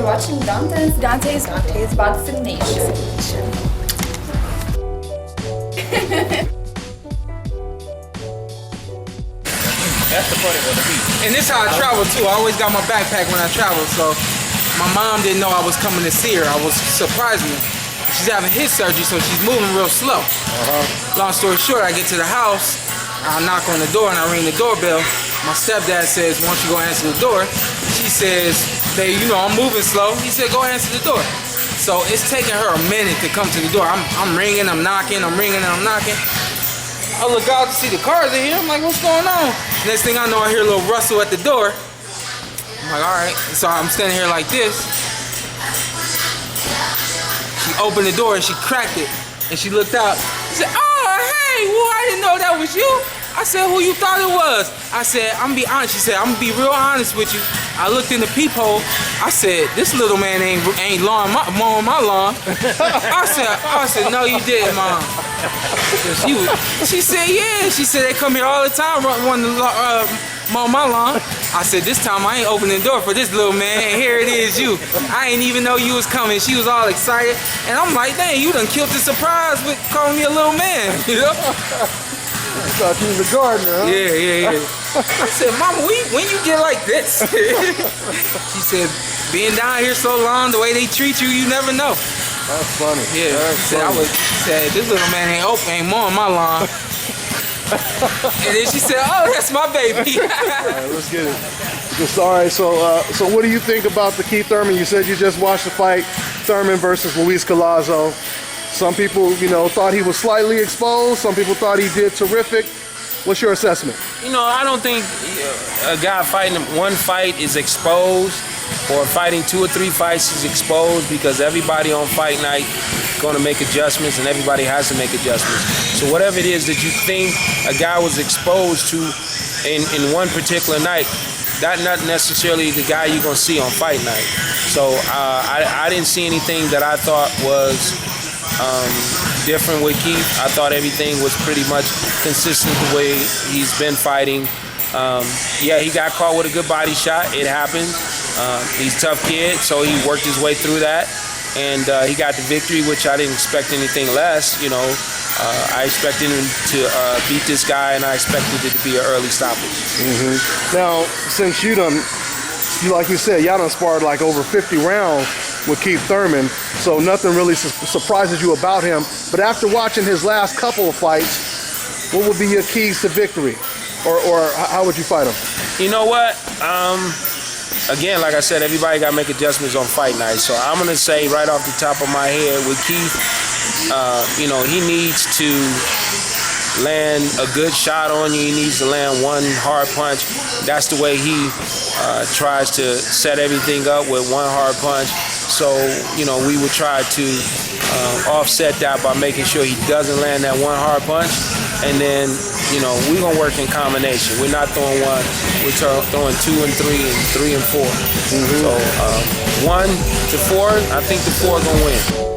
You're watching Dante's Vaccination. That's the funny one to me. And this is how I travel too. I always got my backpack when I travel, so my mom didn't know I was coming to see her. I was surprising her. She's having hip surgery, so she's moving real slow. Long story short, I get to the house, I knock on the door and I ring the doorbell. My stepdad says, "Why don't you go answer the door?" She says, "Babe, you know I'm moving slow." He said, "Go answer the door." So it's taking her a minute to come to the door. I'm ringing, I'm knocking, I'm ringing, and I'm knocking. I look out to see the cars in here. I'm like, what's going on? Next thing I know, I hear a little rustle at the door. I'm like, all right. So I'm standing here like this. She opened the door and she cracked it. And she looked out. She said, "Oh, hey, well, I didn't know that was you." I said, "Who you thought it was?" I said, "I'm gonna be honest." She said, "I'm gonna be real honest with you." I looked in the peephole. I said, "This little man ain't mowing my lawn." I said, "No, you didn't, Mom." She said, "Yeah." She said, "They come here all the time, wanting to mow my lawn." I said, "This time I ain't opening the door for this little man, and here it is you. I ain't even know you was coming." She was all excited, and I'm like, "Dang, you done killed the surprise with calling me a little man," you know? I thought you was a gardener, huh? Yeah. I said, "Mama, when you get like this?" She said, "Being down here so long, the way they treat you, you never know." That's funny. Yeah. That's funny. She said, "This little man ain't mowing my lawn." And then she said, "Oh, that's my baby." All right, let's get it. All right, so what do you think about the Keith Thurman? You said you just watched the fight, Thurman versus Collazo. Some people, thought he was slightly exposed. Some people thought he did terrific. What's your assessment? I don't think a guy fighting one fight is exposed, or fighting 2 or 3 fights is exposed, because everybody on fight night is going to make adjustments, and everybody has to make adjustments. So whatever it is that you think a guy was exposed to in one particular night, that's not necessarily the guy you're going to see on fight night. So I didn't see anything that I thought was different with Keith. I thought everything was pretty much consistent the way he's been fighting. Yeah, he got caught with a good body shot. It happened. He's a tough kid, so he worked his way through that. And he got the victory, which I didn't expect anything less. I expected him to beat this guy, and I expected it to be an early stoppage. Now, since like you said, y'all done sparred like over 50 rounds with Keith Thurman, so nothing really surprises you about him. But after watching his last couple of fights, what would be your keys to victory? Or how would you fight him? You know what? Again, like I said, everybody got to make adjustments on fight night. So I'm going to say right off the top of my head with Keith, he needs to land a good shot on you. He needs to land one hard punch. That's the way he tries to set everything up, with one hard punch. So, we would try to offset that by making sure he doesn't land that one hard punch. And then, we're going to work in combination. We're not throwing one. We're throwing 2 and 3 and 3 and 4. So 1 to 4, I think the 4 going to win.